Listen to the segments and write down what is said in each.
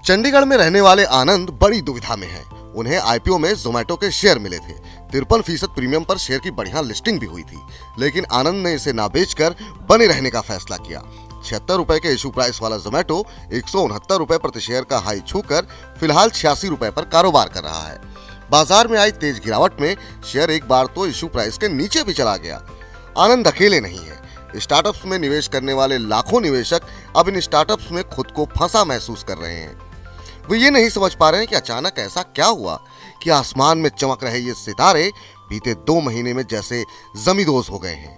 चंडीगढ़ में रहने वाले आनंद बड़ी दुविधा में हैं। उन्हें आईपीओ में जोमेटो के शेयर मिले थे। 53% प्रीमियम पर शेयर की बढ़िया लिस्टिंग भी हुई थी, लेकिन आनंद ने इसे ना बेचकर बने रहने का फैसला किया। 76 रुपए के इशू प्राइस वाला जोमेटो 169 रुपए प्रति शेयर का हाई छूकर फिलहाल 86 रुपए पर कारोबार कर रहा है। बाजार में आई तेज गिरावट में शेयर एक बार तो इशू प्राइस के नीचे भी चला गया। आनंद अकेले नहीं है। स्टार्टअप्स में निवेश करने वाले लाखों निवेशक अब इन स्टार्टअप्स में खुद को फंसा महसूस कर रहे हैं। वो ये नहीं समझ पा रहे हैं कि अचानक ऐसा क्या हुआ कि आसमान में चमक रहे ये सितारे बीते 2 महीने में जैसे जमींदोज हो गए हैं।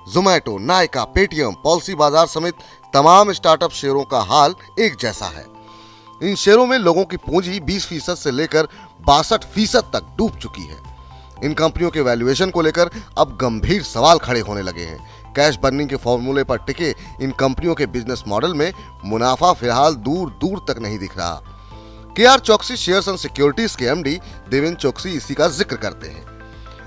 जोमेटो, नायका, पेटीएम, पॉलिसी बाजार समेत तमाम स्टार्टअप शेयरों का हाल एक जैसा है। इन शेयरों में लोगों की पूंजी 20% से लेकर 62% तक डूब चुकी है। इन कंपनियों के वैल्यूएशन को लेकर अब गंभीर सवाल खड़े होने लगे हैं। कैश बर्निंग के फॉर्मूले पर टिके इन कंपनियों के बिजनेस मॉडल में मुनाफा फिलहाल दूर दूर तक नहीं दिख रहा। केआर चौकसी शेयर्स एंड सिक्योरिटीज के एमडी देवेंद्र चौकसी इसी का जिक्र करते हैं।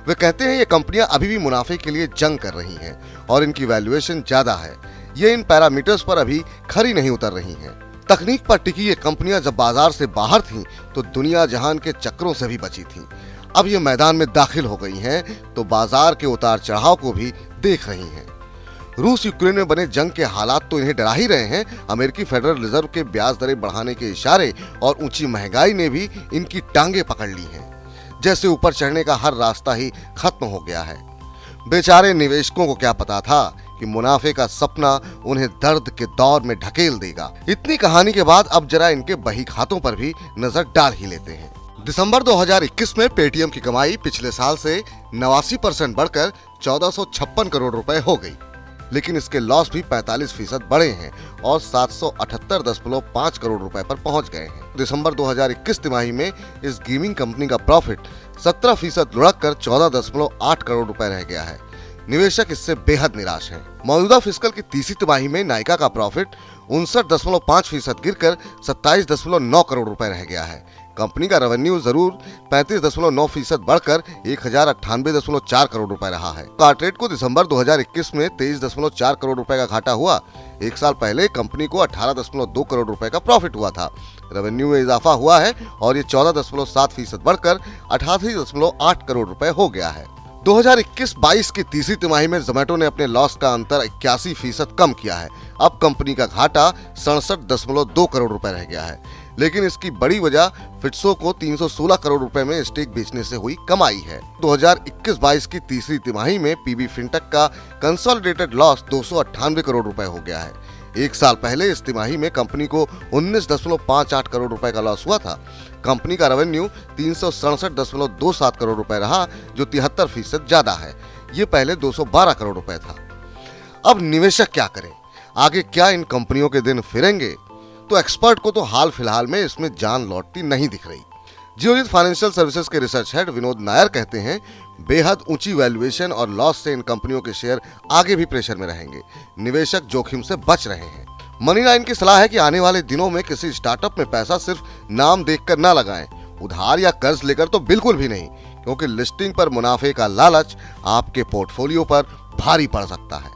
वे कहते हैं ये कंपनियां अभी भी मुनाफे के लिए जंग कर रही हैं और इनकी वैल्यूएशन ज्यादा है। ये इन पैरामीटर्स पर अभी खरी नहीं उतर रही हैं। तकनीक पर टिकी ये कंपनियां जब बाजार से बाहर थीं तो दुनिया जहान के चक्रों से भी बची थीं। अब ये मैदान में दाखिल हो गई हैं तो बाजार के उतार चढ़ाव को भी देख रही हैं। रूस यूक्रेन में बने जंग के हालात तो इन्हें डरा ही रहे हैं। अमेरिकी फेडरल रिजर्व के ब्याज दरें बढ़ाने के इशारे और ऊंची महंगाई ने भी इनकी टांगे पकड़ ली हैं। जैसे ऊपर चढ़ने का हर रास्ता ही खत्म हो गया है। बेचारे निवेशकों को क्या पता था कि मुनाफे का सपना उन्हें दर्द के दौर में ढकेल देगा। इतनी कहानी के बाद अब जरा इनके बही खातों पर भी नजर डाल ही लेते हैं। दिसंबर 2021 में पेटीएम की कमाई पिछले साल से 89% बढ़कर 1456 करोड़ रुपए हो गई, लेकिन इसके लॉस भी 45% बढ़े हैं और 778.5 करोड़ रुपए पर पहुंच गए हैं। दिसंबर 2021 तिमाही में इस गेमिंग कंपनी का प्रॉफिट 17% लुढ़क कर 14.8 करोड़ रुपए रह गया है। निवेशक इससे बेहद निराश हैं। मौजूदा फिस्कल की तीसरी तिमाही में नायका का प्रॉफिट 59.5% गिरकर 27.9 करोड़ रुपए रह गया है। कंपनी का रेवेन्यू जरूर 35.9% बढ़कर 1098.4 करोड़ रुपए रहा है। कार्टरेट को दिसंबर 2021 में 23.4 करोड़ रुपए का घाटा हुआ। एक साल पहले कंपनी को 18.2 करोड़ रुपए का प्रॉफिट हुआ था। रेवेन्यू में इजाफा हुआ है और ये 14.7% बढ़कर 88.8 करोड़ रुपए हो गया है। 2021-22 की तीसरी तिमाही में जोमेटो ने अपने लॉस का अंतर 81% कम किया है। अब कंपनी का घाटा 67.2 करोड़ रुपए रह गया है, लेकिन इसकी बड़ी वजह फिट्सो को 316 करोड़ रुपए में स्टेक बेचने से हुई कमाई है। 2021-22 की तीसरी तिमाही में पीबी फिनटेक का कंसोलिडेटेड लॉस 298 करोड़ रुपए हो गया है। एक साल पहले इस तिमाही में कंपनी को 19.58 करोड़ रुपए का लॉस हुआ था। कंपनी का रेवेन्यू 367.27 करोड़ रुपए रहा, जो 73% ज्यादा है। ये पहले 212 करोड़ रुपए था। अब निवेशक क्या करें? आगे क्या इन कंपनियों के दिन फिरेंगे? तो एक्सपर्ट को तो हाल फिलहाल में इसमें जान लौटती नहीं दिख रही। जियोजित फाइनेंशियल सर्विसेज के रिसर्च हेड विनोद नायर कहते हैं, बेहद ऊंची वैल्यूएशन और लॉस से इन कंपनियों के शेयर आगे भी प्रेशर में रहेंगे। निवेशक जोखिम से बच रहे हैं। मनी9 की सलाह है कि आने वाले दिनों में किसी स्टार्टअप में पैसा सिर्फ नाम देखकर ना लगाएं, उधार या कर्ज लेकर तो बिल्कुल भी नहीं, क्योंकि लिस्टिंग पर मुनाफे का लालच आपके पोर्टफोलियो पर भारी पड़ सकता है।